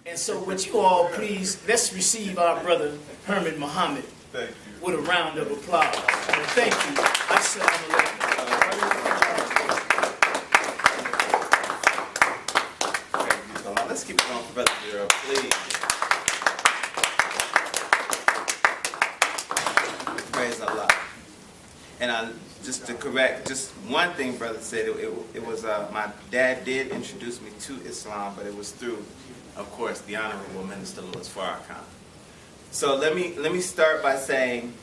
And so would you all please, let's receive our brother Herman Muhammad with a round of applause. Thank you. Assalamu alaikum. Let's keep it going for Brother Bureau, please. Praise Allah. And just to correct, just one thing Brother said, it was my dad did introduce me to Islam, but it was through, of course, the Honorable Minister Louis Farrakhan. So let me start by saying,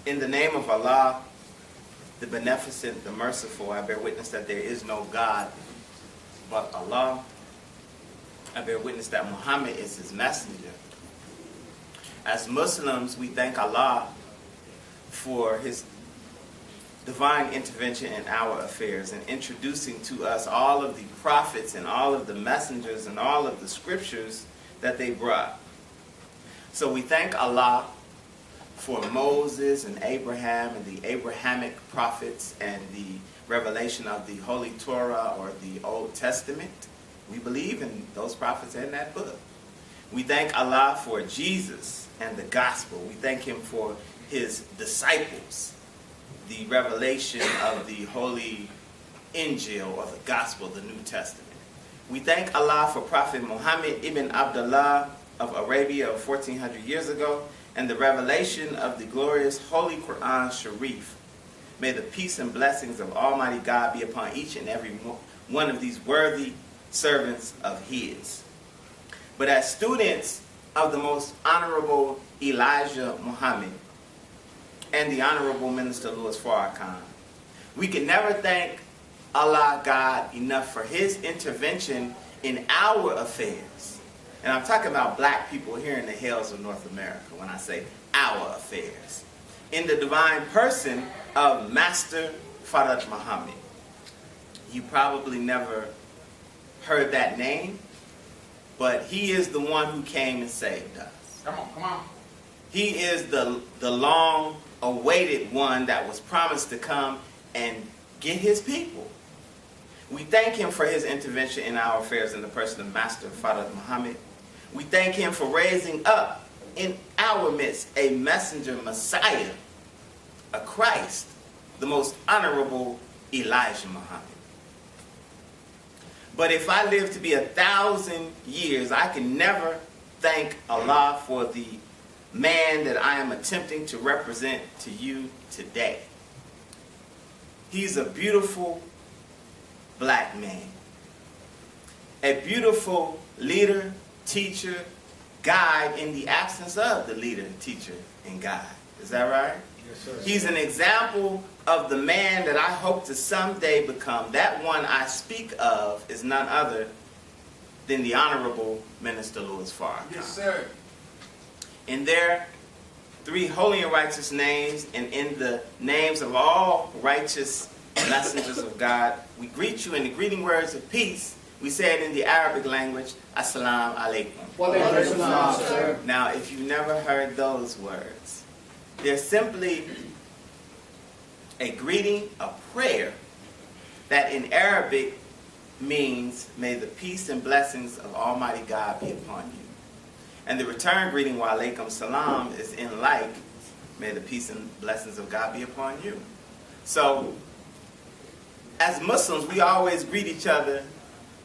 in the name of Allah, the Beneficent, the Merciful, I bear witness that there is no God but Allah. I bear witness that Muhammad is his messenger. As Muslims, we thank Allah for his divine intervention in our affairs and introducing to us all of the prophets and all of the messengers and all of the scriptures that they brought. So we thank Allah for Moses and Abraham and the Abrahamic prophets and the revelation of the Holy Torah or the Old Testament. We believe in those prophets and that book. We thank Allah for Jesus and the gospel. We thank him for his disciples, the revelation of the Holy Injil or the Gospel, the New Testament. We thank Allah for Prophet Muhammad ibn Abdullah of Arabia of 1400 years ago and the revelation of the glorious Holy Quran Sharif. May the peace and blessings of Almighty God be upon each and every one of these worthy servants of his. But as students of the most honorable Elijah Muhammad and the Honorable Minister Louis Farrakhan, we can never thank Allah God enough for his intervention in our affairs. And I'm talking about black people here in the hills of North America when I say our affairs. In the divine person of Master Farad Muhammad. You probably never heard that name, but he is the one who came and saved us. Come on. He is the long-awaited one that was promised to come and get his people. We thank him for his intervention in our affairs in the person of Master Farad Muhammad. We thank him for raising up in our midst a messenger Messiah, a Christ, the most honorable Elijah Muhammad. But if I live to be 1,000 years, I can never thank Allah for the man that I am attempting to represent to you today. He's a beautiful black man. A beautiful leader, teacher, guide in the absence of the leader, teacher, and guide. Is that right? Yes, sir. He's an example of the man that I hope to someday become. That one I speak of is none other than the Honorable Minister Louis Farrakhan. Yes, sir. In their three holy and righteous names, and in the names of all righteous messengers of God, we greet you in the greeting words of peace. We say it in the Arabic language, Assalamu alaikum. Now, if you've never heard those words, they're simply a greeting, a prayer, that in Arabic means, may the peace and blessings of Almighty God be upon you. And the return greeting, wa alaikum salam, is in like, may the peace and blessings of God be upon you. So, as Muslims, we always greet each other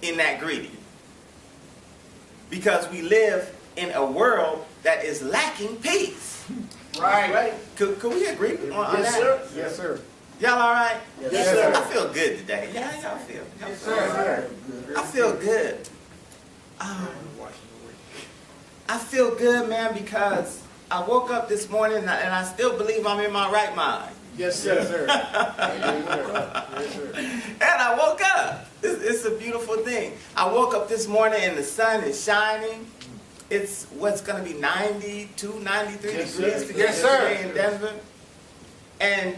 in that greeting. Because we live in a world that is lacking peace. Right. Could we agree on that? Sir. Yes, sir. Y'all all right? Yes, sir. I feel good today. Yeah, y'all feel. Yes, sir. I feel good. I feel good, man, because I woke up this morning and I still believe I'm in my right mind. Yes, sir. Yes, sir. And I woke up. It's a beautiful thing. I woke up this morning and the sun is shining. It's what's going to be 92, 93 Yes, degrees sir. to get Yes, sir. today in Denver. And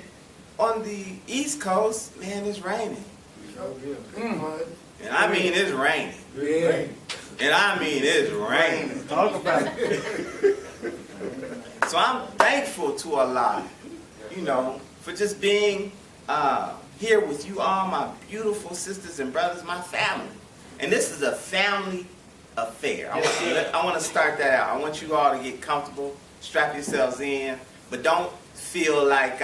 on the East Coast, man, it's raining. And I mean it's raining. Yeah. And I mean it's raining. Talk about it. So I'm thankful to Allah, you know, for just being here with you all, my beautiful sisters and brothers, my family. And this is a family affair. I want to start that out. I want you all to get comfortable, strap yourselves in, but don't feel like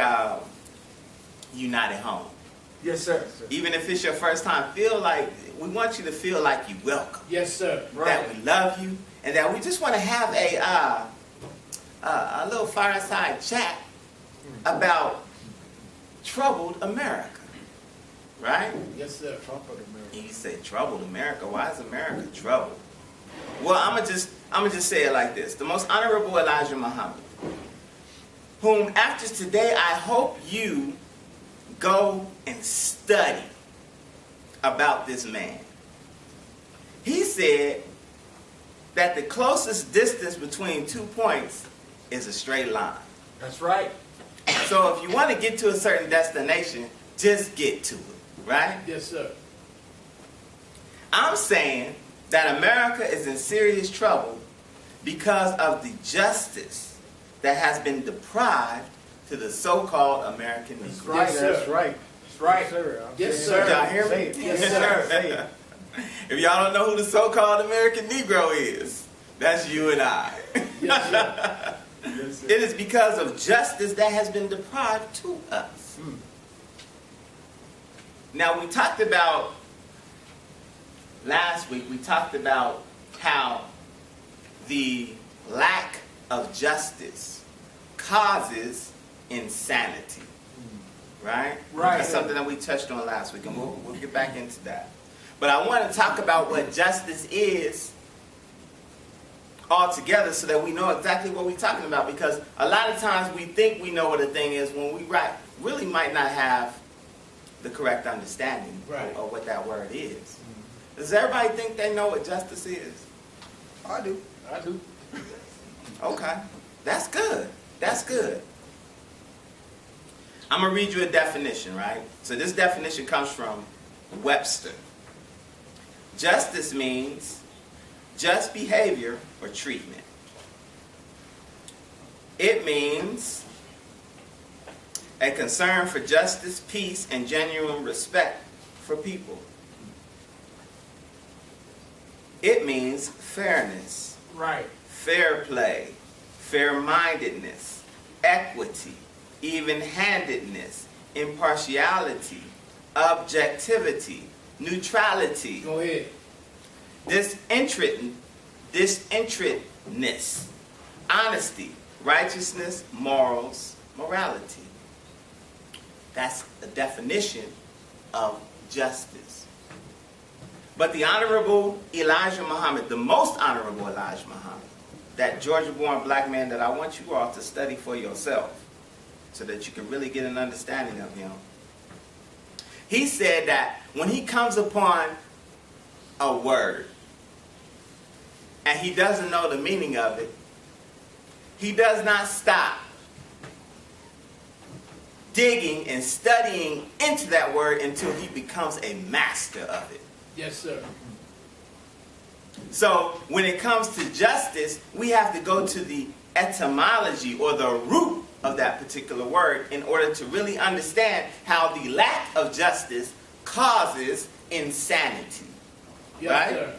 you're not at home. Yes, sir. Even if it's your first time, we want you to feel like you're welcome. Yes, sir. That we love you, and that we just want to have a little fireside chat about troubled America. Right? Yes, sir. You say troubled America. Why is America troubled? Well, I'm gonna just say it like this: the most honorable Elijah Muhammad, whom after today I hope you go and study about this man. He said that the closest distance between 2 points is a straight line. That's right. So if you want to get to a certain destination, just get to it. Right? Yes, sir. I'm saying that America is in serious trouble because of the justice that has been deprived to the so-called American Negro. Right. Yes, sir. That's right. That's right. Sir. Yes, sir. Y'all hear me? Say it. Yes, sir. Say it. If y'all don't know who the so-called American Negro is, that's you and I. Yes, sir. Yes, sir. It is because of justice that has been deprived to us. Now, we talked about, last week, we talked about how the lack of justice causes insanity. Right? Right. That's something that we touched on last week, and we'll get back into that. But I want to talk about what justice is altogether so that we know exactly what we're talking about, because a lot of times we think we know what a thing is when we really might not have the correct understanding of what that word is. Does everybody think they know what justice is? I do. Okay. That's good. That's good. I'm going to read you a definition, right? So this definition comes from Webster. Justice means just behavior or treatment. It means a concern for justice, peace, and genuine respect for people. It means fairness, Right. fair play, fair-mindedness, equity, even-handedness, impartiality, objectivity, neutrality, Go ahead. disinterestedness, honesty, righteousness, morals, morality. That's the definition of justice. But the Honorable Elijah Muhammad, the most Honorable Elijah Muhammad, that Georgia-born black man that I want you all to study for yourself so that you can really get an understanding of him. He said that when he comes upon a word and he doesn't know the meaning of it, he does not stop digging and studying into that word until he becomes a master of it. Yes, sir. So when it comes to justice, we have to go to the etymology or the root of that particular word in order to really understand how the lack of justice causes insanity. Yes, right? sir.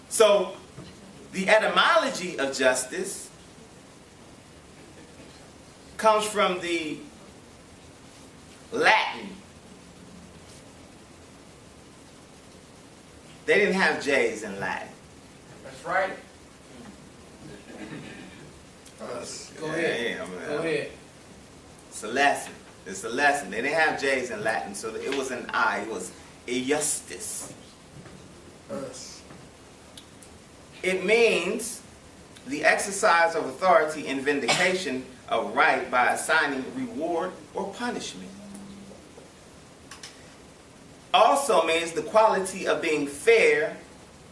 So the etymology of justice comes from the Latin. They didn't have J's in Latin. That's right. Go ahead. Go ahead. It's a lesson. It's a lesson. They didn't have J's in Latin, so it was an I. It was iustus. It means the exercise of authority and vindication of right by assigning reward or punishment. Also means the quality of being fair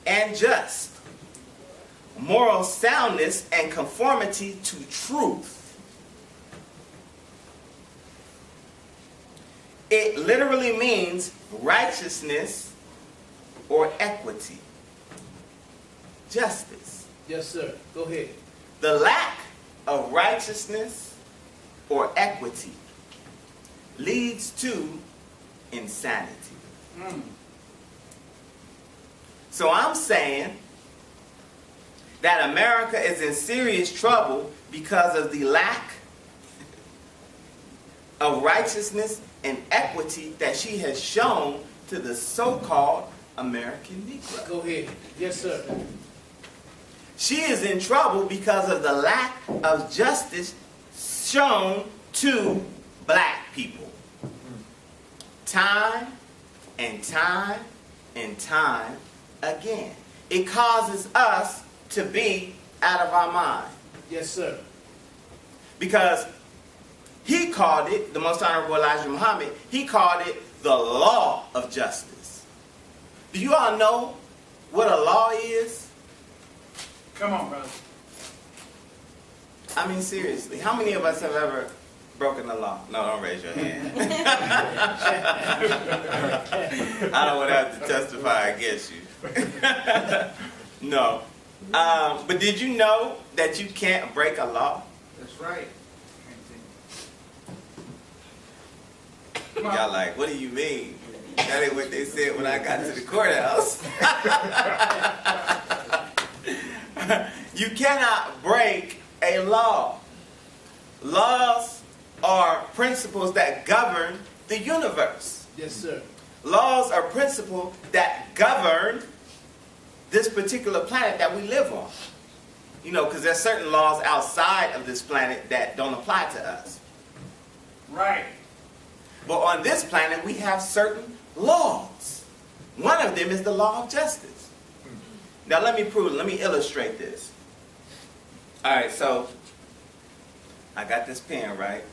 and just, moral soundness and conformity to truth. It literally means righteousness or equity, justice. Yes, sir. Go ahead. The lack of righteousness or equity leads to insanity. So I'm saying that America is in serious trouble because of the lack of righteousness and equity that she has shown to the so-called American Negro. Go ahead. Yes, sir. She is in trouble because of the lack of justice shown to black people. Time and time and time again. It causes us to be out of our mind. Yes, sir. Because he called it, the Most Honorable Elijah Muhammad, he called it the law of justice. Do you all know what a law is? Come on, brother. I mean, seriously, how many of us have ever broken the law? No, don't raise your hand. I don't want to have to testify against you. No. But did you know that you can't break a law? That's right. Y'all like, what do you mean? That ain't what they said when I got to the courthouse. You cannot break a law. Laws are principles that govern the universe. Yes, sir. Laws are principles that govern this particular planet that we live on. You know, because there's certain laws outside of this planet that don't apply to us. Right. But on this planet, we have certain laws. One of them is the law of justice. Now let me illustrate this. All right, so I got this pen, right?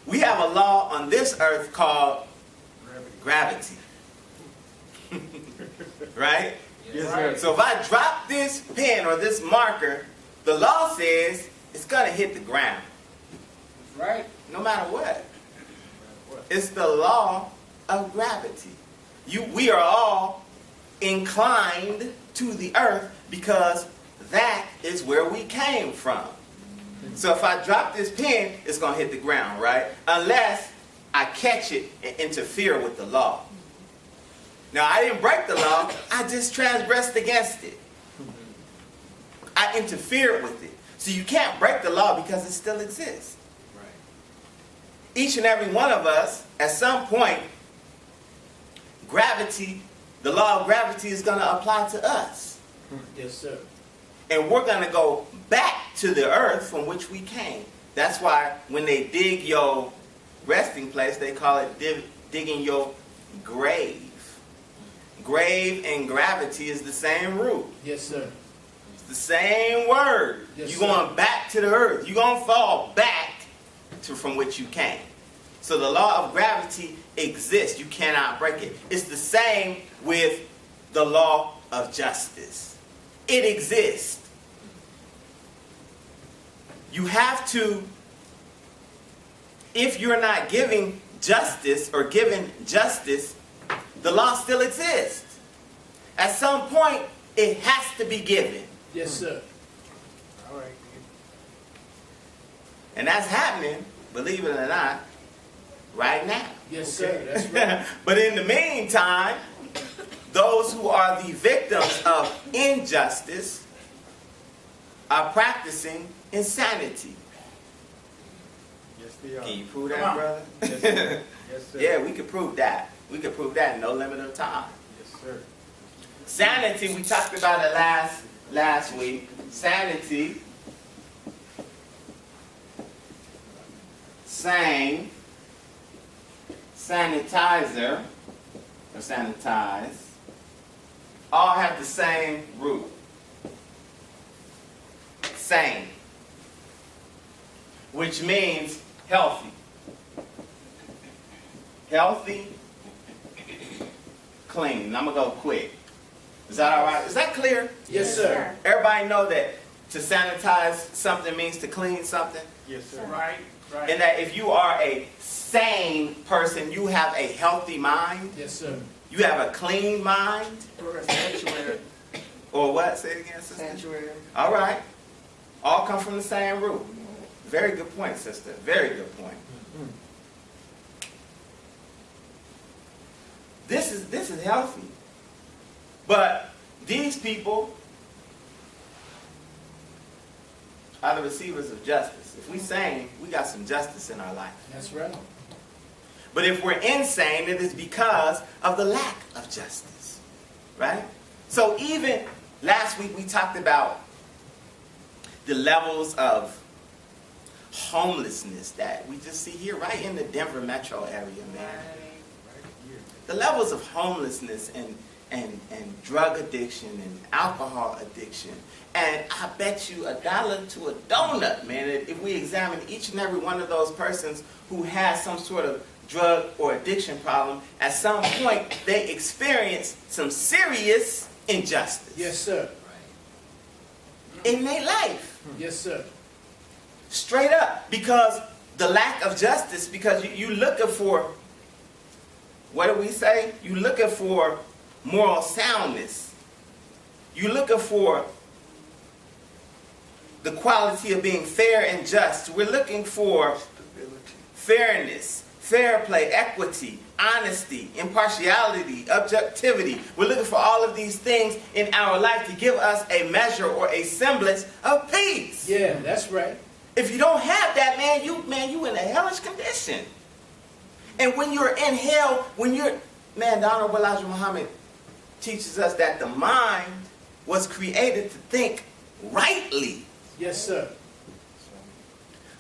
We have a law on this earth called gravity. Right? Yes, sir. So if I drop this pen or this marker, the law says it's going to hit the ground. That's right. No matter what. It's the law of gravity. We are all inclined to the earth because that is where we came from. So if I drop this pen, it's going to hit the ground, right? Unless I catch it and interfere with the law. Now, I didn't break the law. I just transgressed against it. I interfered with it. So you can't break the law because it still exists. Each and every one of us, at some point, gravity, the law of gravity is going to apply to us. Yes, sir. And we're going to go back to the earth from which we came. That's why when they dig your resting place, they call it digging your grave. Grave and gravity is the same root. Yes, sir. It's the same word. Yes, You're sir. going back to the earth. You're going to fall back to from which you came. So the law of gravity exists. You cannot break it. It's the same with the law of justice. It exists. You have to, if you're not giving justice or given justice, the law still exists. At some point, it has to be given. Yes, sir. All right. And that's happening, believe it or not, right now. Yes, sir. That's right. But in the meantime, those who are the victims of injustice are practicing insanity. Yes, they are. Can you prove that, Come on. brother? Yes, sir. Yes, sir. Yeah, we can prove that. We can prove that in no limit of time. Yes, sir. Sanity, we talked about it last week. Sanity, same, sanitizer, or sanitize, all have the same root. Same, which means healthy. Healthy, clean. And I'm going to go quick. Is that all right? Is that clear? Yes, sir. Everybody know that to sanitize something means to clean something? Yes, sir. Right. Right. And that if you are a sane person, you have a healthy mind, Yes, sir. you have a clean mind, Or a sanctuary. or what? Say it again, sister. Sanctuary. All right. All come from the same root. Very good point, sister. Very good point. This is healthy. But these people are the receivers of justice. If we sane, we got some justice in our life. That's right. But if we're insane, it is because of the lack of justice. Right? So even last week we talked about the levels of homelessness that we just see here right in the Denver metro area, man. The levels of homelessness and drug addiction and alcohol addiction. And I bet you $1 to a donut, man, that if we examine each and every one of those persons who has some sort of drug or addiction problem, at some point they experience some serious injustice. Yes, sir. In their life. Yes, sir. Straight up. Because the lack of justice, because you looking for, what do we say? You looking for moral soundness. You looking for the quality of being fair and just. We're looking for fairness, fair play, equity, honesty, impartiality, objectivity. We're looking for all of these things in our life to give us a measure or a semblance of peace. Yeah, that's right. If you don't have that, man, you in a hellish condition. And when you're in hell, the Honorable Elijah Muhammad teaches us that the mind was created to think rightly. Yes, sir.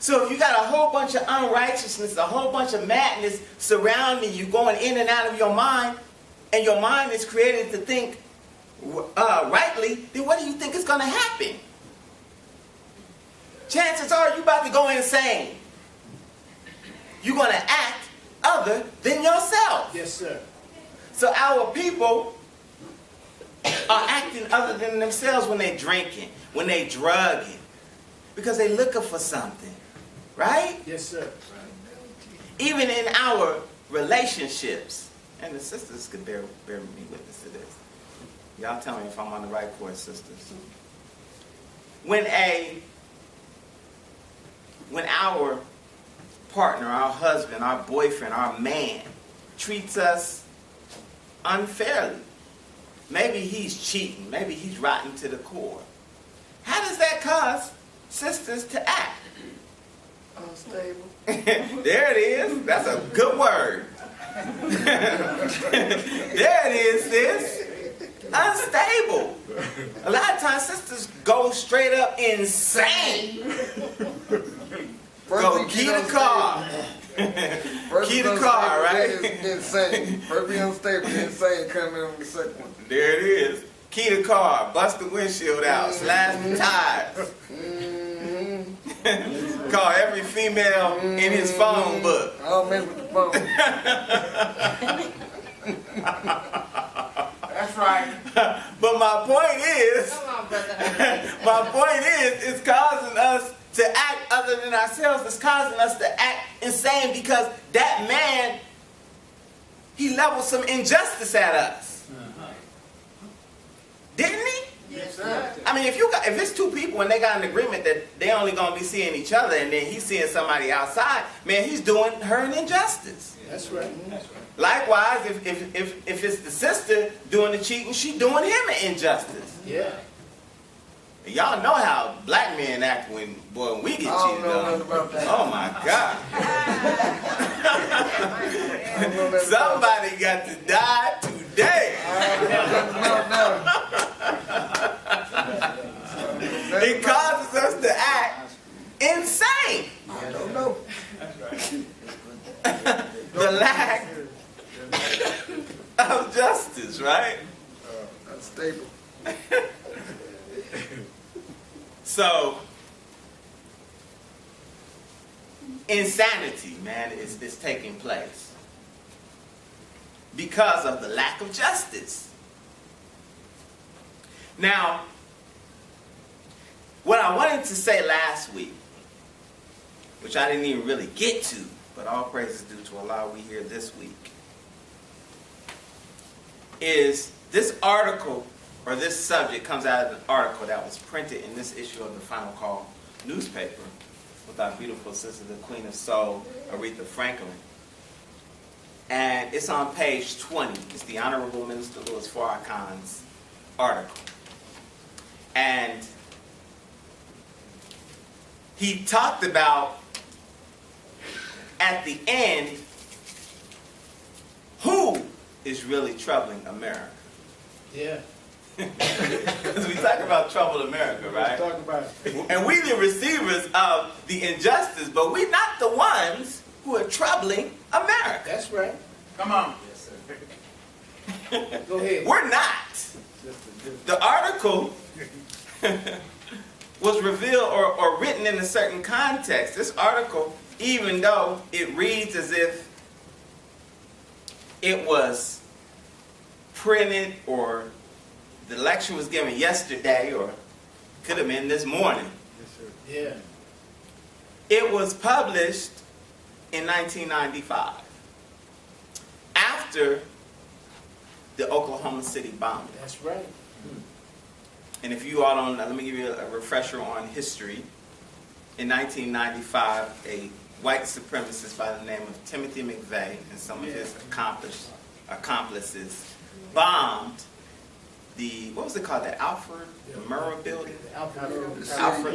So if you got a whole bunch of unrighteousness, a whole bunch of madness surrounding you, going in and out of your mind, and your mind is created to think rightly, then what do you think is going to happen? Chances are you're about to go insane. You're going to act other than yourself. Yes, sir. So our people are acting other than themselves when they're drinking, when they're drugging, because they're looking for something. Right? Yes, sir. Even in our relationships, and the sisters could bear me witness to this. Y'all tell me if I'm on the right course, sisters. When our partner, our husband, our boyfriend, our man treats us unfairly, maybe he's cheating, maybe he's rotten to the core, how does that cause sisters to act? Unstable. There it is. That's a good word. There it is, sis. Unstable. A lot of times sisters go straight up insane. Go key the car. Key the car, right? Insane. First be unstable, insane, come in on the second one. There it is. Key the car, bust the windshield out, slash the tires. Call every female in his phone book. I don't mess with the phone. That's right. But my point is, it's causing us to act other than ourselves. It's causing us to act insane because that man, he leveled some injustice at us. Didn't he? Yes, sir. I mean, if it's two people and they got an agreement that they only gonna be seeing each other, and then he's seeing somebody outside, man, he's doing her an injustice. That's right. Likewise, if it's the sister doing the cheating, she doing him an injustice. Yeah. Y'all know how black men act when we get cheated on. Oh my God. Somebody got to die today. It causes us to act insane. I don't know. The lack of justice, right? Unstable. So, insanity, man, is taking place because of the lack of justice. Now, what I wanted to say last week, which I didn't even really get to, but all praise is due to Allah, we hear this week, is this article, or this subject comes out of an article that was printed in this issue of the Final Call newspaper with our beautiful sister, the Queen of Soul, Aretha Franklin. And it's on page 20. It's the Honorable Minister Louis Farrakhan's article. And he talked about, at the end, who is really troubling America. Yeah. Because we talk about troubled America, right? Talk about it. And we the receivers of the injustice, but we're not the ones who are troubling America. That's right. Come on. Go ahead. We're not. The article was revealed or written in a certain context. This article, even though it reads as if it was printed or the lecture was given yesterday or could have been this morning, Yeah. it was published in 1995 after the Oklahoma City bombing. That's right. And if you all don't know, let me give you a refresher on history. In 1995, a white supremacist by the name of Timothy McVeigh and some of his accomplices bombed the, what was it called, the Alfred Murrah building? Alfred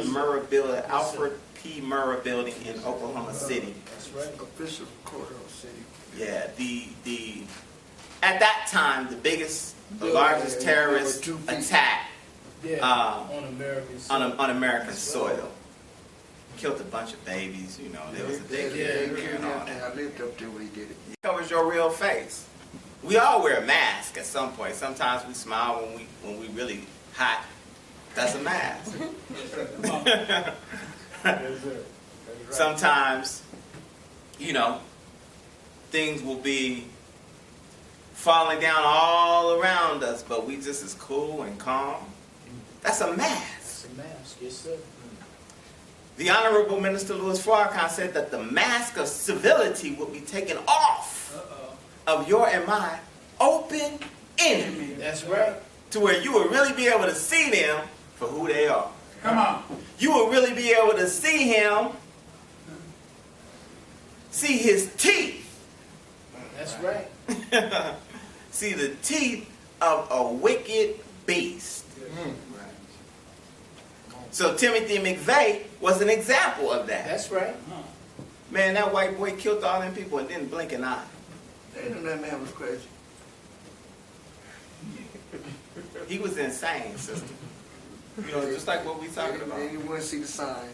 Murrah building, Alfred P. Murrah building in Oklahoma City. That's right. Official courthouse city. Yeah, the at that time the biggest, the largest terrorist attack Yeah. On American soil. on American soil. Killed a bunch of babies, you know. There was a daycare and all that. I lived up there when he did it. Covers your real face. We all wear a mask at some point. Sometimes we smile when we really hot. That's a mask. Sometimes, you know, things will be falling down all around us, but we just as cool and calm. That's a mask. It's a mask. Yes, sir. The Honorable Minister Louis Farrakhan said that the mask of civility will be taken off of your and my open enemy. That's right. To where you will really be able to see them for who they are. Come on. You will really be able to see him, see his teeth. That's right. See the teeth of a wicked beast. So Timothy McVeigh was an example of that. That's right. Man, that white boy killed all them people and didn't blink an eye. They knew that man was crazy. He was insane, sister. You know, just like what we talking about. And you wouldn't see the sign.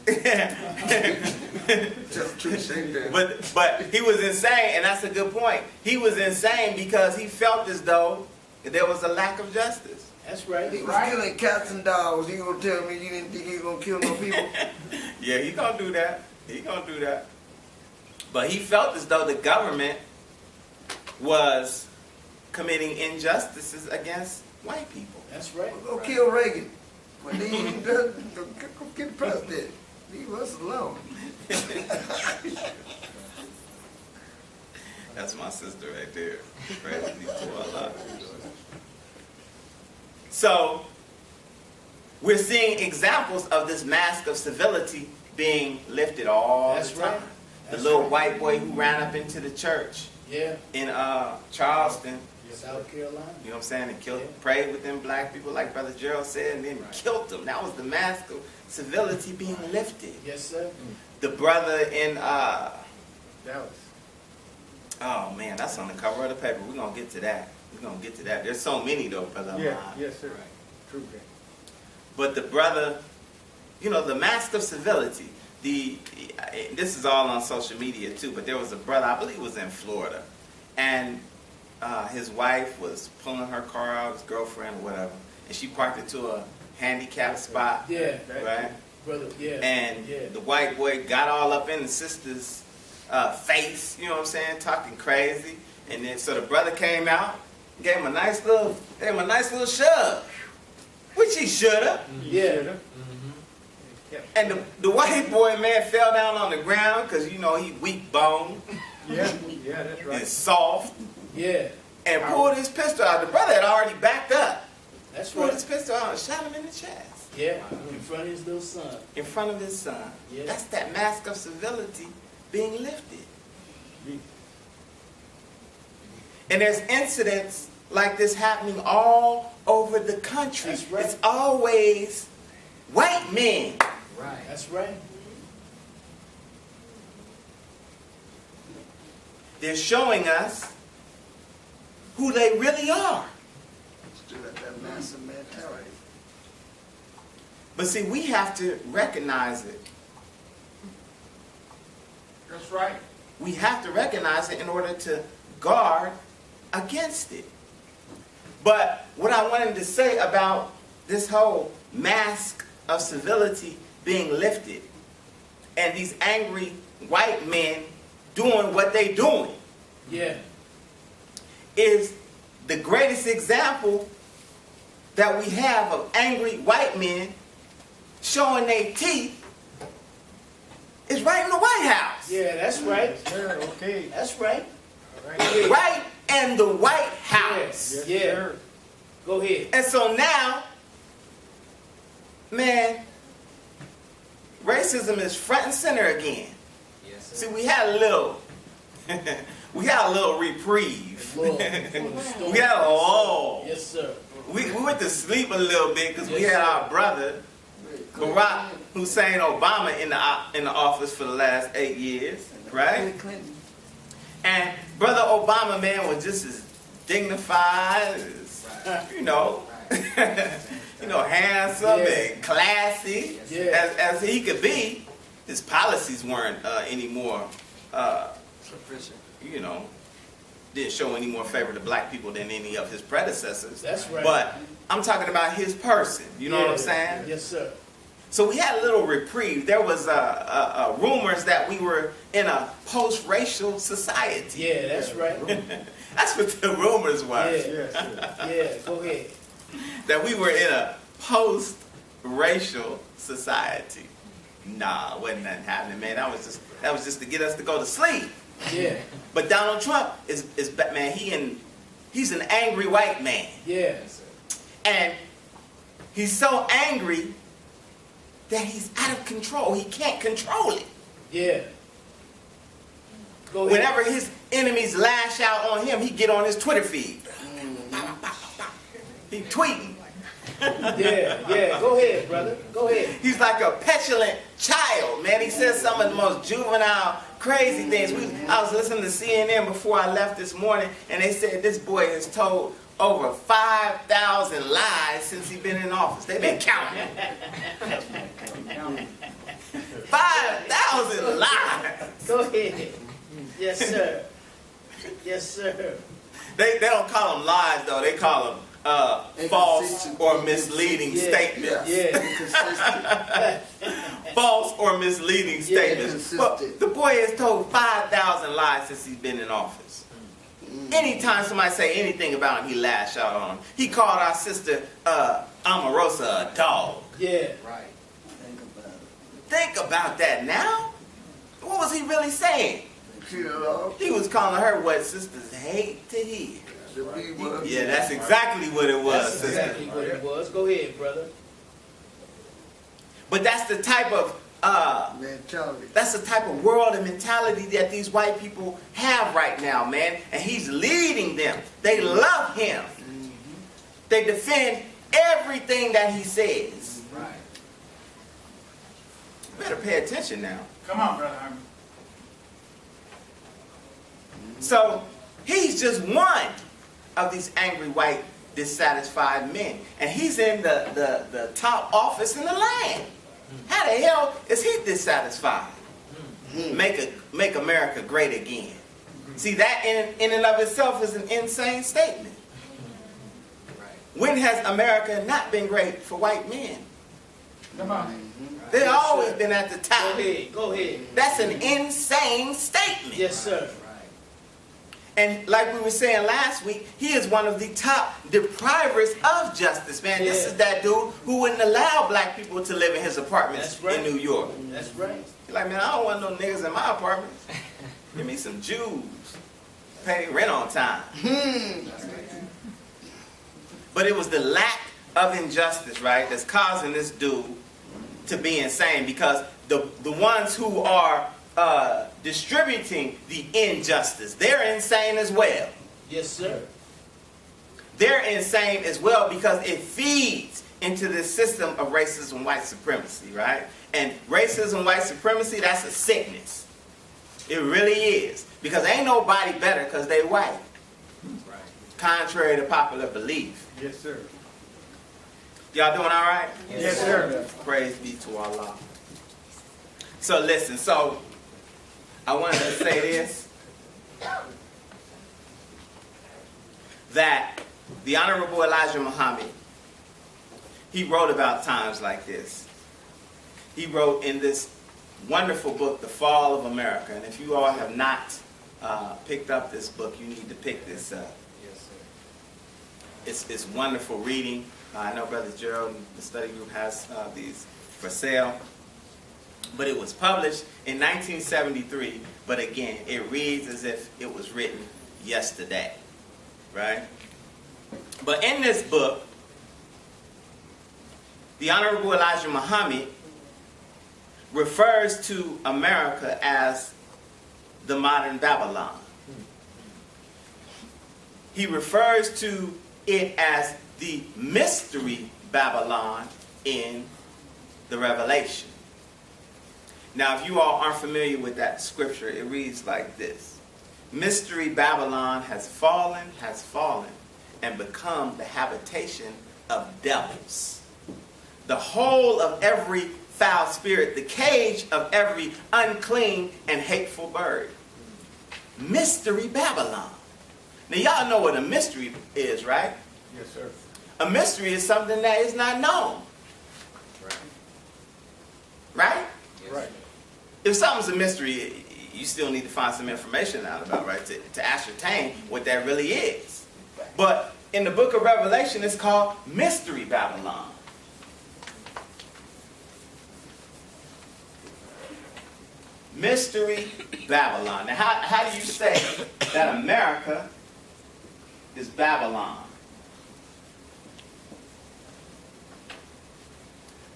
Just true shake that. But he was insane, and that's a good point. He was insane because he felt as though there was a lack of justice. That's right. He was killing cats and dogs. You gonna tell me you didn't think he was gonna kill no people? Yeah, he gonna do that. He gonna do that. But he felt as though the government was committing injustices against white people. That's right. Go kill Reagan. When he does, go get the president. Leave us alone. That's my sister right there. Praise be to Allah. So, we're seeing examples of this mask of civility being lifted all That's the time. right. The That's little right. white boy who ran up into the church Yeah. in Charleston, South Carolina. you know what I'm saying, and killed, Yeah. prayed with them black people like Brother Gerald said, and then killed them. That was the mask of civility being lifted. Yes, sir. The brother in, Dallas. oh man, that's on the cover of the paper. We're going to get to that. We're going to get to that. There's so many though, Brother Herman. Yes, sir. True. But the brother, you know, the mask of civility, this is all on social media too, but there was a brother, I believe it was in Florida, and his wife was pulling her car out, his girlfriend or whatever, and she parked it to a handicapped spot, Yeah. right? Brother, yeah. And yeah. the white boy got all up in the sister's face, you know what I'm saying, talking crazy, and then so the brother came out, gave him a nice little shove, which he should have. Yeah. And the white boy, man, fell down on the ground because, you know, he weak boned Yeah, that's and soft, Yeah. and pulled his pistol out. The brother had already backed up. That's Pulled right. his pistol out and shot him in the chest. Yeah. In front of his little son. In front of his son. Yeah. That's that mask of civility being lifted. And there's incidents like this happening all over the country. That's right. It's always white men. Right. That's right. They're showing us who they really are. Still got that massive mentality. But see, we have to recognize it. That's right. We have to recognize it in order to guard against it. But what I wanted to say about this whole mask of civility being lifted and these angry white men doing what they doing, Yeah. is the greatest example that we have of angry white men showing their teeth is right in the White House. Yeah, that's right. Yeah, okay. That's right. Right in the White House. Yes, yeah. Go ahead. And so now, man, racism is front and center again. Yes, See, we had a little, reprieve. Lord, We had a lull. Yes, sir. We went to sleep a little bit because we Yes, had sir. our brother, Barack Hussein Obama, in the office for the last 8 years, right? Clinton. And Brother Obama, man, was just as dignified, as, handsome Yeah. and classy Yeah. as he could be. His policies weren't any more, didn't show any more favor to black people than any of his predecessors. That's right. But I'm talking about his person. You know what I'm saying? Yes, sir. So we had a little reprieve. There was rumors that we were in a post-racial society. Yeah, that's right. That's what the rumors were. Yeah, go ahead. That we were in a post-racial society. Nah, wasn't nothing happening, man. That was just to get us to go to sleep. Yeah, But Donald Trump is man. He's an angry white man, yeah. and he's so angry that he's out of control. He can't control it. Yeah. Go ahead. Whenever his enemies lash out on him, he get on his Twitter feed. He tweeting. Yeah. Go ahead, brother. Go ahead. He's like a petulant child, man. He says some of the most juvenile, crazy things. I was listening to CNN before I left this morning, and they said this boy has told over 5,000 lies since he's been in office. They've been counting. 5,000 lies. Go ahead. Yes, sir. Yes, sir. They don't call them lies, though. They call them false or misleading statements. Yeah. False or misleading statements. But the boy has told 5,000 lies since he's been in office. Anytime somebody say anything about him, he lash out on him. He called our sister Omarosa a dog. Yeah. right. Think about that now. What was he really saying? He was calling her what sisters hate to hear. Yeah, that's exactly what it was, That's sister. exactly what it was. Go ahead, brother. But that's the type of mentality. that's the type of world and mentality that these white people have right now, man. And he's leading them. They love him. They defend everything that he says. Right. You better pay attention now. Come on, Brother Herman. So he's just one of these angry white dissatisfied men. And he's in the top office in the land. How the hell is he dissatisfied? Make America great again. See, that in and of itself is an insane statement. When has America not been great for white men? Come on. They've always been at the top. Go ahead. That's an insane statement. Yes, sir. And like we were saying last week, he is one of the top deprivers of justice, man. This is that dude who wouldn't allow black people to live in his apartments in New York. That's right. He's like, man, I don't want no niggas in my apartments. Give me some Jews. Pay rent on time. But it was the lack of injustice, right, that's causing this dude to be insane, because the ones who are distributing the injustice, they're insane as well. Yes, sir. they're insane as well because it feeds into this system of racism, white supremacy, right? And racism, white supremacy, that's a sickness. It really is. Because ain't nobody better because they white. Right. Contrary to popular belief. Yes, sir. Y'all doing all right? Yes, sir. Praise be to Allah. So listen, I wanted to say this, that the Honorable Elijah Muhammad, he wrote about times like this. He wrote in this wonderful book, The Fall of America. And if you all have not picked up this book, you need to pick this up. Yes, sir. It's wonderful reading. I know Brother Gerald and the study group has these for sale. But it was published in 1973. But again, it reads as if it was written yesterday. Right? But in this book, the Honorable Elijah Muhammad refers to America as the modern Babylon. He refers to it as the mystery Babylon in the Revelation. Now, if you all aren't familiar with that scripture, it reads like this. Mystery Babylon has fallen, and become the habitation of devils. The hole of every foul spirit, the cage of every unclean and hateful bird. Mystery Babylon. Now, y'all know what a mystery is, right? Yes, sir. A mystery is something that is not known. Right. Right? Yes, Right. sir. If something's a mystery, you still need to find some information out about, right? To ascertain what that really is. But in the book of Revelation, it's called Mystery Babylon. Mystery Babylon. Now, how do you say that America is Babylon?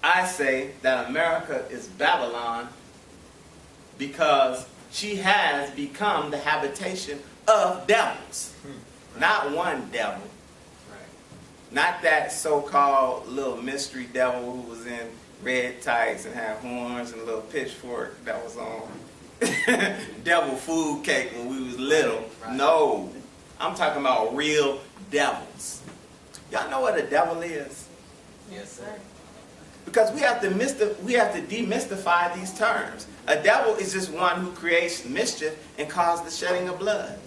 I say that America is Babylon because she has become the habitation of devils. Not one devil. Right. Not that so-called little mystery devil who was in red tights and had horns and a little pitchfork that was on devil food cake when we was little. Right. No. I'm talking about real devils. Y'all know what a devil is? Yes, sir. Because we have to demystify these terms. A devil is just one who creates mischief and causes the shedding of blood.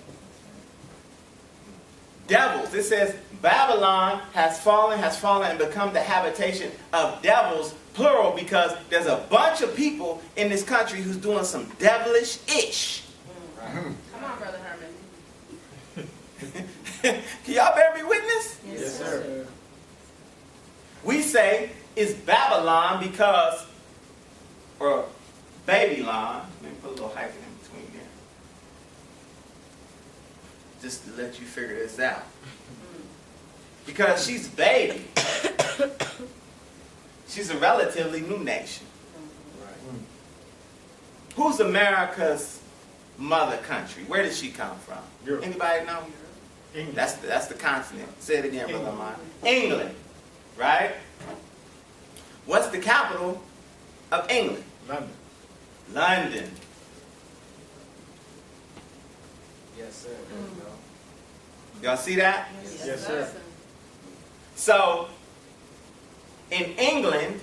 Devils. It says Babylon has fallen and become the habitation of devils, plural, because there's a bunch of people in this country who's doing some devilish-ish. Right. Come on, Brother Herman. Can y'all bear me witness? Yes, sir. We say it's Babylon because, or Babylon, let me put a little hyphen in between there, just to let you figure this out. Because she's baby. She's a relatively new nation. Right. Who's America's mother country? Where did she come from? Europe. Anybody know? England. That's the continent. Say it again, Brother Mine. England, right? What's the capital of England? London. London. Yes, sir. There you go. Y'all see that? Yes, sir. So, in England,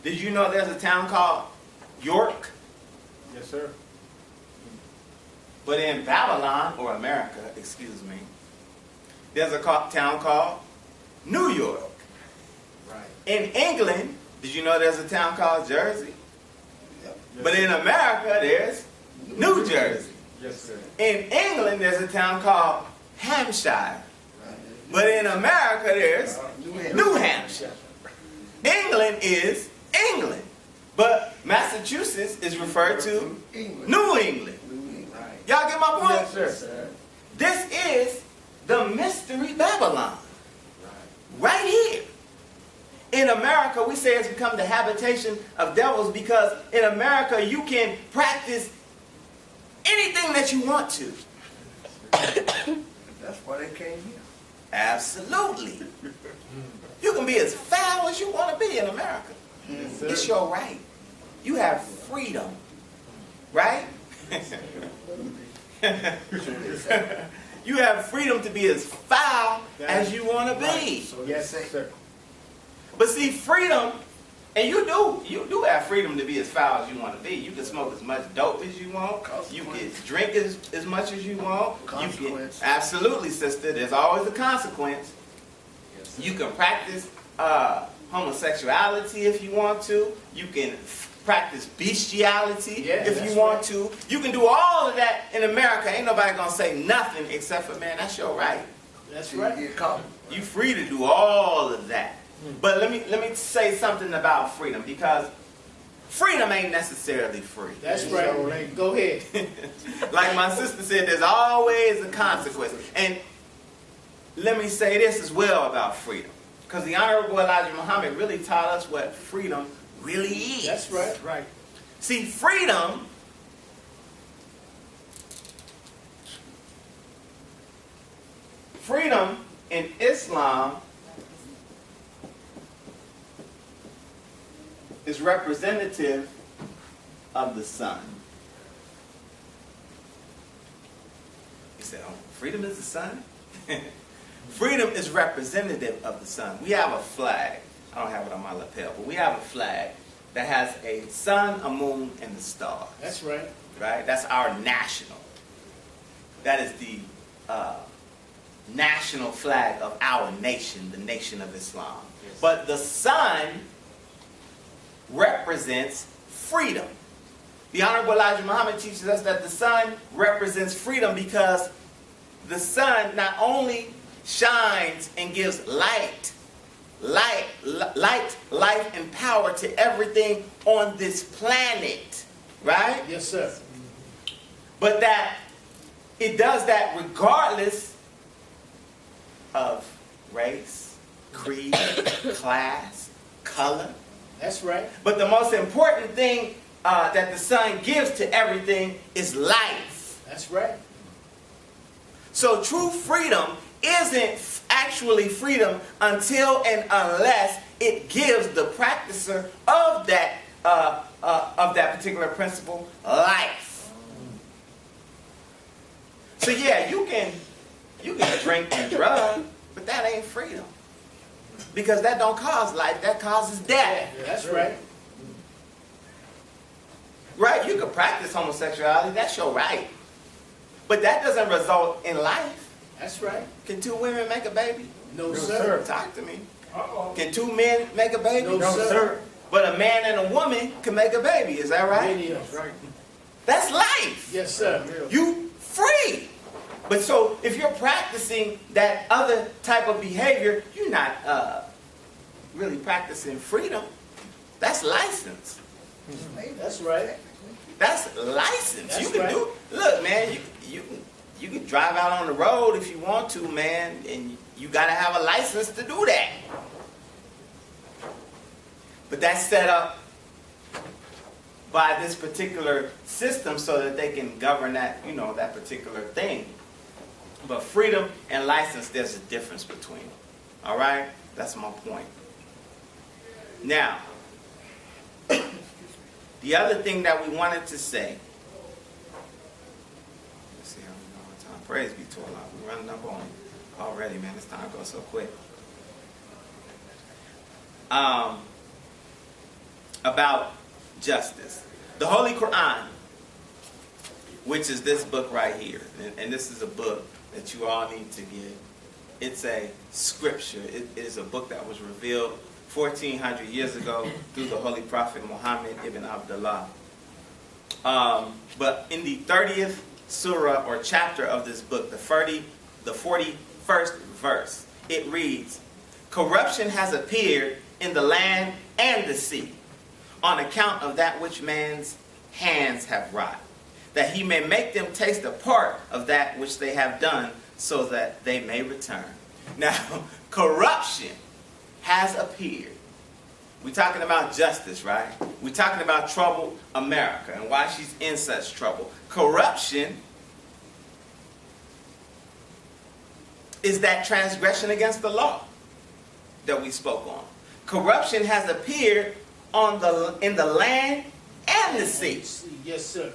did you know there's a town called York? Yes, sir. But in Babylon, or America, excuse me, there's a town called New York. Right. In England, did you know there's a town called Jersey? Yes, But in America, there's New Jersey. Yes, sir. In England, there's a town called Hampshire. But in America, there's New Hampshire. England is England. But Massachusetts is referred to New England. Right. Y'all get my point? Yes, sir. This is the mystery Babylon. Right. Right here. In America, we say it's become the habitation of devils because in America, you can practice anything that you want to. That's why they came here. Absolutely. You can be as foul as you want to be in America. It's your right. You have freedom. Right? You have freedom to be as foul as you want to be. Yes, sir. But see, freedom, and you do have freedom to be as foul as you want to be. You can smoke as much dope as you want. You can drink as much as you want. Absolutely, sister. There's always a consequence. You can practice homosexuality if you want to. You can practice bestiality if you want to. You can do all of that in America. Ain't nobody gonna say nothing except for, man, that's your right. That's right. You free to do all of that. But let me say something about freedom, because freedom ain't necessarily free. That's right. Go ahead. Like my sister said, there's always a consequence. And let me say this as well about freedom, because the Honorable Elijah Muhammad really taught us what freedom really is. That's right. Right. See, freedom in Islam is representative of the sun. He said, oh, freedom is the sun? Freedom is representative of the sun. We have a flag. I don't have it on my lapel, but we have a flag that has a sun, a moon, and the stars. That's right. Right? That's our national. That is the national flag of our nation, the Nation of Islam. Yes. But the sun represents freedom. The Honorable Elijah Muhammad teaches us that the sun represents freedom because the sun not only shines and gives light, life, and power to everything on this planet, right? Yes, sir. But that it does that regardless of race, creed, class, color. That's right. But the most important thing that the sun gives to everything is life. That's right. So true freedom isn't actually freedom until and unless it gives the practicer of that particular principle life. So yeah, you can drink and drug, but that ain't freedom. Because that don't cause life, that causes death. Yeah, that's right. Right? You can practice homosexuality, that's your right. But that doesn't result in life. That's right. Can two women make a baby? No, sir. Talk to me. Can two men make a baby? No, sir. But a man and a woman can make a baby, is that right? That's right. That's life. Yes, sir. You free. But so if you're practicing that other type of behavior, you're not really practicing freedom. That's license. That's right. That's license. That's You can right. do. Look, man, you can drive out on the road if you want to, man, and you got to have a license to do that. But that's set up by this particular system so that they can govern that, that particular thing. But freedom and license, there's a difference between them. All right? That's my point. Now, the other thing that we wanted to say, let's see how we go on time. Praise be to Allah. We're running up on it already, man. This time goes so quick. About justice. The Holy Quran, which is this book right here, and this is a book that you all need to get. It's a scripture. It is a book that was revealed 1,400 years ago through the Holy Prophet Muhammad ibn Abdullah. But in the 30th surah or chapter of this book, the 41st verse, it reads, "Corruption has appeared in the land and the sea on account of that which man's hands have wrought, that he may make them taste a part of that which they have done, so that they may return." Now, corruption has appeared. We're talking about justice, right? We're talking about troubled America and why she's in such trouble. Corruption is that transgression against the law that we spoke on. Corruption has appeared in the land and the sea. Yes, sir.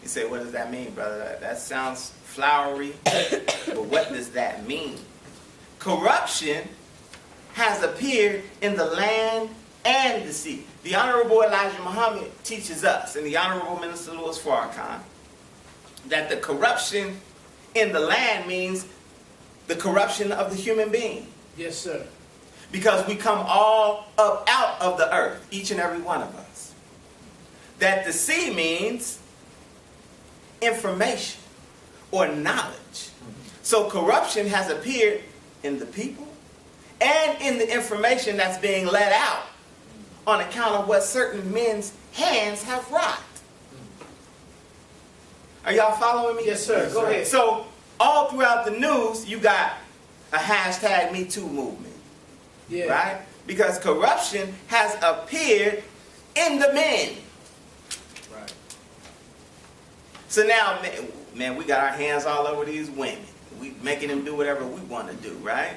You say, what does that mean, brother? That sounds flowery, but what does that mean? Corruption has appeared in the land and the sea. The Honorable Elijah Muhammad teaches us, and the Honorable Minister Louis Farrakhan, that the corruption in the land means the corruption of the human being. Yes, sir. Because we come all up out of the earth, each and every one of us. That the sea means information or knowledge. So corruption has appeared in the people and in the information that's being let out on account of what certain men's hands have wrought. Are y'all following me? Yes, sir. Go ahead. So all throughout the news, you got a hashtag Me Too movement. Yeah. Right? Because corruption has appeared in the men. Right. So now, man, we got our hands all over these women. We making them do whatever we want to do, right?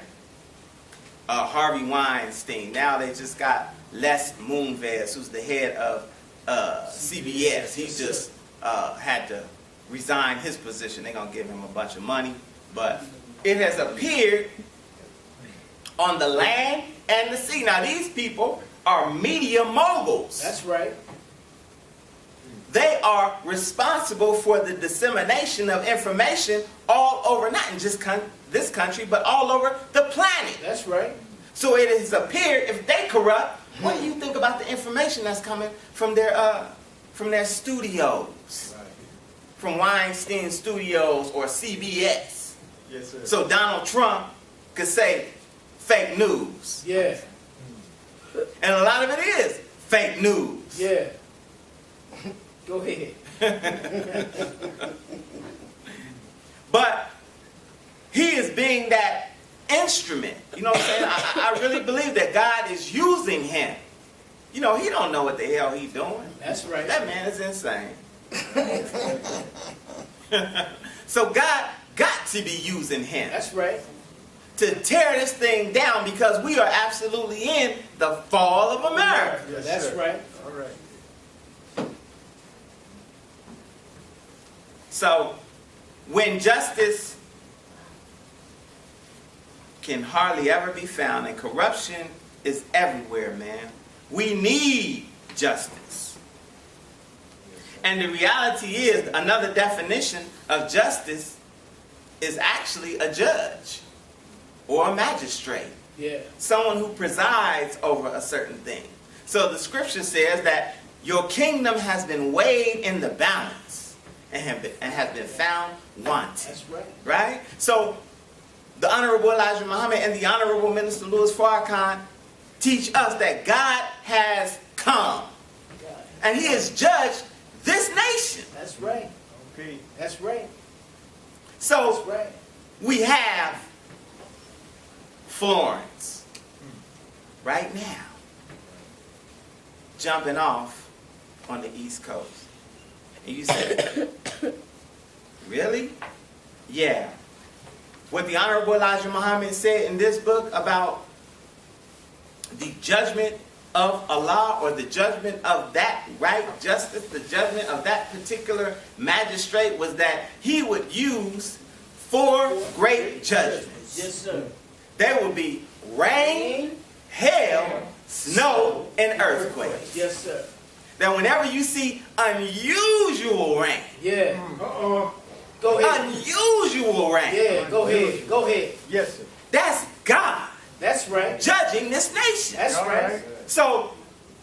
Harvey Weinstein. Now they just got Les Moonves, who's the head of CBS. He just had to resign his position. They're going to give him a bunch of money. But it has appeared on the land and the sea. Now these people are media moguls. That's right. They are responsible for the dissemination of information all over, not in just this country, but all over the planet. That's right. So it has appeared, if they corrupt, what do you think about the information that's coming from their studios? Right. From Weinstein Studios or CBS. Yes, sir. So Donald Trump could say fake news. Yeah. And a lot of it is fake news. Yeah. Go ahead. But he is being that instrument. You know what I'm saying? I really believe that God is using him. You know, he don't know what the hell he's doing. That's right. That man is insane. So God got to be using him That's right. to tear this thing down, because we are absolutely in the fall of America. Yes, That's sir. right. All right. So when justice can hardly ever be found and corruption is everywhere, man, we need justice. And the reality is, another definition of justice is actually a judge or a magistrate. Yeah. Someone who presides over a certain thing. So the scripture says that your kingdom has been weighed in the balance and has been found wanting. That's right. Right? So the Honorable Elijah Muhammad and the Honorable Minister Louis Farrakhan teach us that God has come God. and he has judged this nation. That's right. Okay. That's right. That's So right. we have Florence right now jumping off on the East Coast. And you say, really? Yeah. What the Honorable Elijah Muhammad said in this book about the judgment of Allah, or the judgment of that right justice, the judgment of that particular magistrate, was that he would use 4 great judgments. Yes, sir. There would be rain, hail, snow, and earthquakes. Yes, sir. Now, whenever you see unusual rain, Yeah. Uh-oh. Go ahead. unusual rain, Yeah. Go ahead. Go ahead. Yes, sir. that's God That's right. judging this nation. That's All right. right. So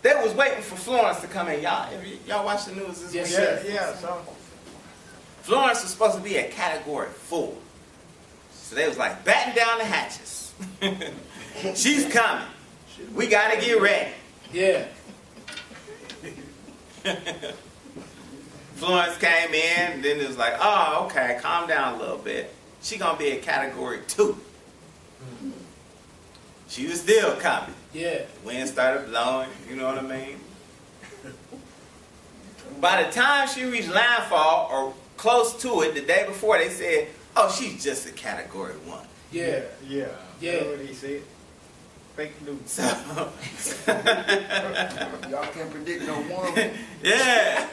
they was waiting for Florence to come in. Y'all watch the news this Yes, week? sir. Yeah, so. Florence was supposed to be a category 4. So they was like batting down the hatches. She's coming. We got to get ready. Yeah. Florence came in, then it was like, oh, okay, calm down a little bit. She gonna be a category 2. She was still coming. Yeah. Wind started blowing, you know what I mean? By the time she reached landfall, or close to it, the day before, they said, oh, she's just a category 1. Yeah. Yeah. Yeah. That's what he said. Fake news. So, Y'all can't predict no woman. yeah.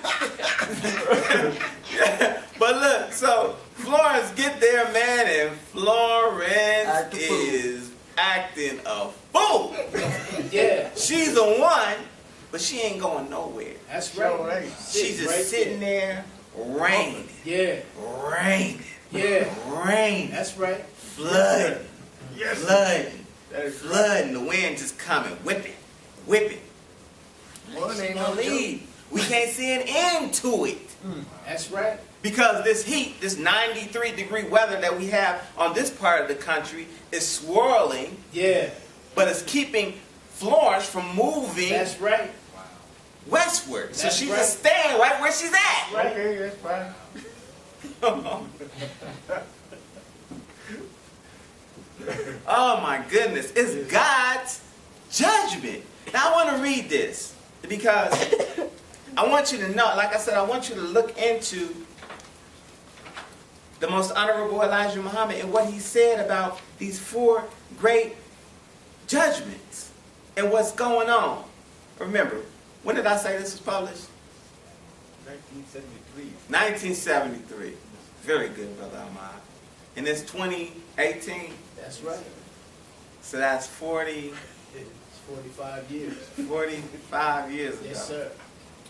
Yeah. But look, so Florence get there, man, and Florence Act a fool. is acting a fool. Yeah. She's a one, but she ain't going nowhere. That's Sure right. ain't. She's just right sitting there, raining, Yeah. raining, Yeah. raining, That's right. flooding, Yes. flooding, That is right. flooding. The wind just coming, whipping, whipping. One She ain't gonna no joke. leave. We can't see an end to it. That's right. Because this heat, this 93-degree weather that we have on this part of the country is swirling, Yeah. but it's keeping Florence from moving That's right. westward. So That's she's right. just staying right where she's at. Right. Okay, that's fine. Oh my goodness, it's God's judgment. Now I want to read this because I want you to know, like I said, I want you to look into the most honorable Elijah Muhammad and what he said about these 4 great judgments and what's going on. Remember, when did I say this was published? 1973. 1973. Very good, Brother Ahmad. And it's 2018, That's right. so that's 40, It's 45 years. 45 years ago. Yes, sir.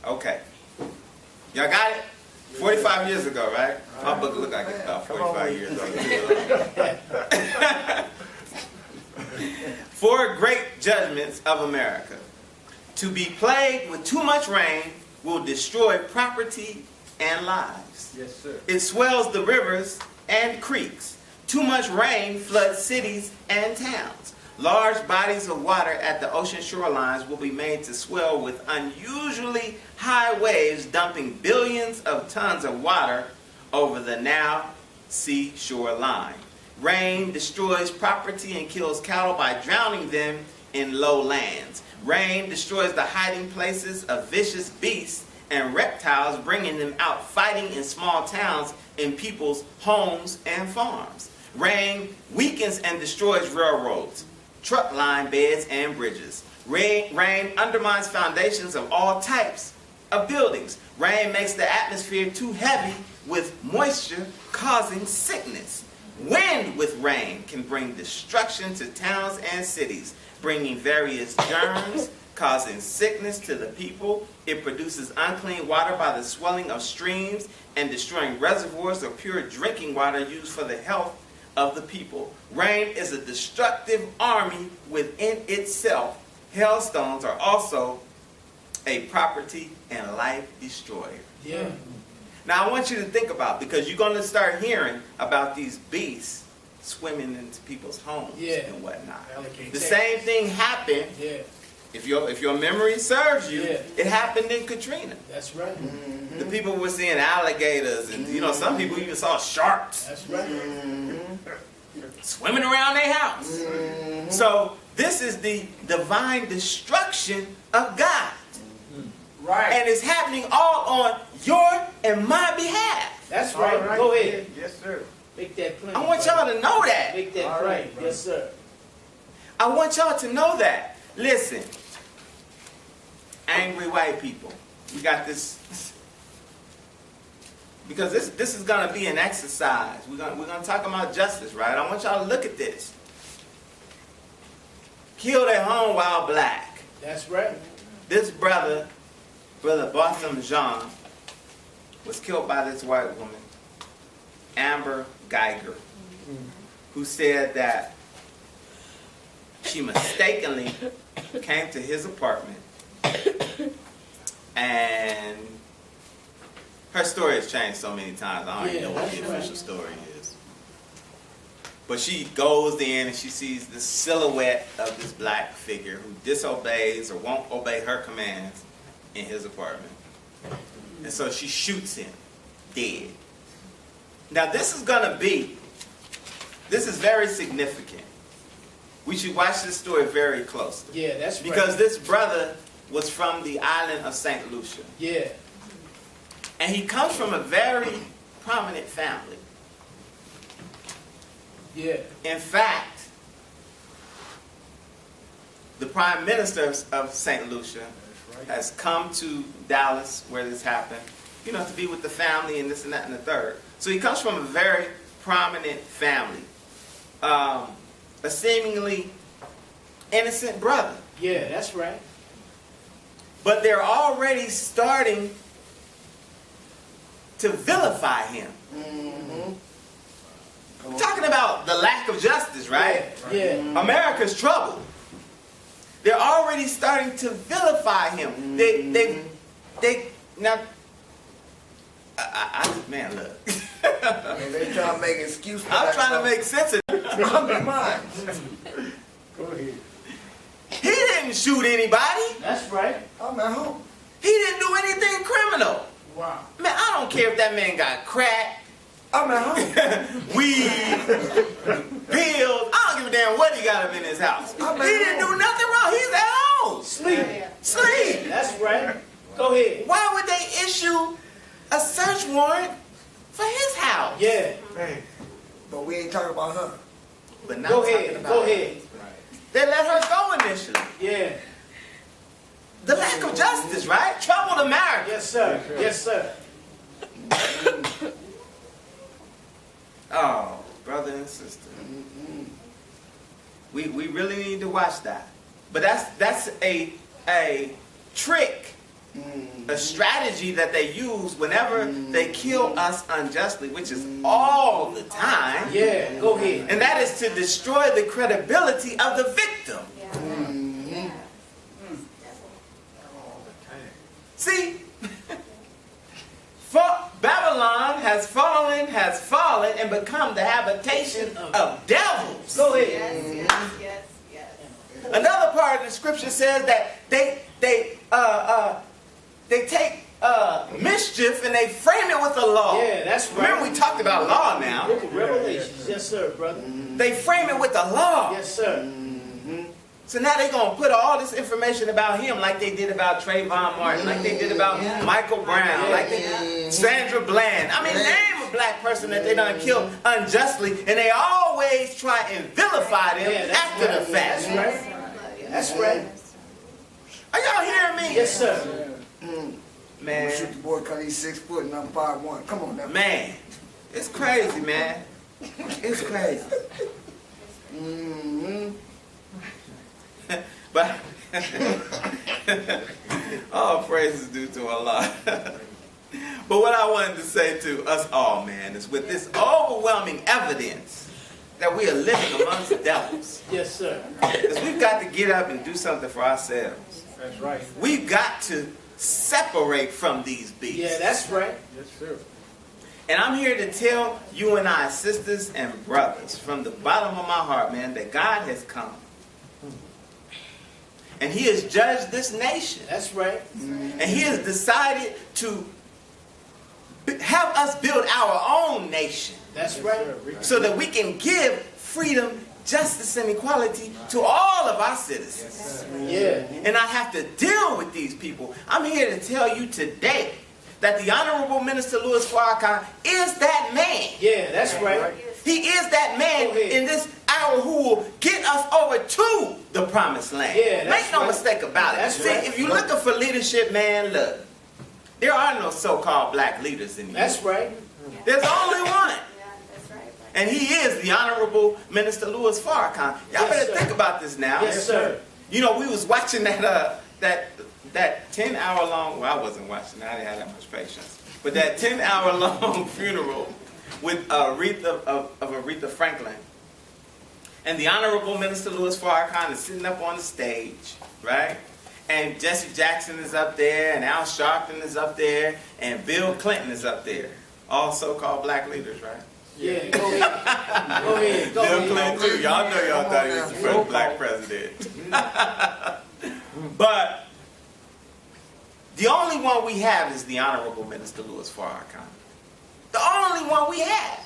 Okay. Y'all got it? 45 years ago, right? My book look like it's about Come on. 45 years old. 4 great judgments of America. To be plagued with too much rain will destroy property and lives. Yes, sir. It swells the rivers and creeks. Too much rain floods cities and towns. Large bodies of water at the ocean shorelines will be made to swell with unusually high waves, dumping billions of tons of water over the now seashore line. Rain destroys property and kills cattle by drowning them in low lands. Rain destroys the hiding places of vicious beasts and reptiles, bringing them out fighting in small towns, in people's homes and farms. Rain weakens and destroys railroads, truck line beds, and bridges. Rain undermines foundations of all types of buildings. Rain makes the atmosphere too heavy with moisture, causing sickness. Wind with rain can bring destruction to towns and cities, bringing various germs, causing sickness to the people. It produces unclean water by the swelling of streams and destroying reservoirs of pure drinking water used for the health of the people. Rain is a destructive army within itself. Hailstones are also a property and life destroyer. Yeah. Now I want you to think about, because you're going to start hearing about these beasts swimming into people's homes Yeah. and whatnot. Alligator. The same thing happened, Yeah. if your memory serves you, Yeah. it happened in Katrina. That's right. The people were seeing alligators, and some people even saw sharks That's right. swimming around their house. So this is the divine destruction of God. Right. And it's happening all on your and my behalf. That's All right. Go ahead. Yes, sir. Make that plain. I want y'all to know that. Make that All plain. right, brother. Yes, sir. I want y'all to know that. Listen, angry white people, we got this, because this is going to be an exercise. We're gonna talk about justice, right? I want y'all to look at this. Killed at home while black. That's right. This brother Botham Jean, was killed by this white woman, Amber Geiger, who said that she mistakenly came to his apartment, and her story has changed so many times, I don't even know what the official story is. But she goes in and she sees the silhouette of this black figure who disobeys or won't obey her commands in his apartment. And so she shoots him dead. Now this is very significant. We should watch this story very closely. Yeah, that's right. Because this brother was from the island of St. Lucia. Yeah. And he comes from a very prominent family. Yeah. In fact, the Prime Minister of St. Lucia has come to Dallas, where this happened, you know, to be with the family and this and that and the third. So he comes from a very prominent family. A seemingly innocent brother. Yeah, that's right. But they're already starting to vilify him. I'm talking about the lack of justice, right? Yeah. America's trouble. They're already starting to vilify him. They now. Man, look. And they trying to make excuses. I'm trying to make sense of it. I'm mine. Go ahead. He didn't shoot anybody. That's right. I'm at home. He didn't do anything criminal. Wow. Man, I don't care if that man got crack, I'm at home. weed, pills. I don't give a damn what he got up in his house. He didn't do nothing wrong. He's at home. Sleep. That's right. Go ahead. Why would they issue a search warrant for his house? Yeah. But we ain't talking about her. But not Go talking ahead. about Go her. ahead. They let her go initially. Yeah. The lack of justice, right? Troubled America. Yes, sir. Yes, sir. Oh, brother and sister. We really need to watch that. But that's a trick, a strategy that they use whenever they kill us unjustly, which is all the time. Yeah. Go ahead. And that is to destroy the credibility of the victim. See, Babylon has fallen, and become the habitation of devils. Go ahead. Another part of the scripture says that they take mischief and they frame it with the law. Yeah, that's right. Remember we talked about law now. Book of Revelations. Yes, sir, brother. They frame it with the law. Yes, sir. So now they're going to put all this information about him like they did about Trayvon Martin, like they did about Michael Brown, like they did Sandra Bland. I mean, name a black person that they done killed unjustly, and they always try and vilify them after the fact. That's right. That's right. Are y'all hearing me? Yes, sir. Man, Shoot the boy because he's 6 foot and I'm 5'1". Come on now. man, it's crazy, man. It's crazy. But all praise is due to Allah. But what I wanted to say to us all, man, is with this overwhelming evidence that we are living amongst the devils, Yes, sir. is we've got to get up and do something for ourselves. That's right. We've got to separate from these beasts. Yeah, that's right. Yes, sir. And I'm here to tell you and I, sisters and brothers, from the bottom of my heart, man, that God has come. And he has judged this nation. That's right. And he has decided to have us build our own nation That's right. so that we can give freedom, justice, and equality to all of our citizens. Yeah. And I have to deal with these people. I'm here to tell you today that the Honorable Minister Louis Farrakhan is that man. Yeah, that's right. He is that man in this hour who will get us over to the promised land. Yeah, that's Make no right. mistake about it. That's See, right. if you're looking for leadership, man, look, there are no so-called black leaders anymore. That's right. There's only one. And he is the Honorable Minister Louis Farrakhan. Y'all Yes, better sir. think about this now. Yes, sir. You know, we was watching that 10-hour long, well, I wasn't watching, I didn't have that much patience, but that 10-hour long funeral with Aretha Franklin. And the Honorable Minister Louis Farrakhan is sitting up on the stage, right? And Jesse Jackson is up there, and Al Sharpton is up there, and Bill Clinton is up there. All so-called black leaders, right? Yeah, go ahead. Go ahead. Go Bill ahead. Clinton too. Y'all know y'all thought he was the first black president. But the only one we have is the Honorable Minister Louis Farrakhan. The only one we have.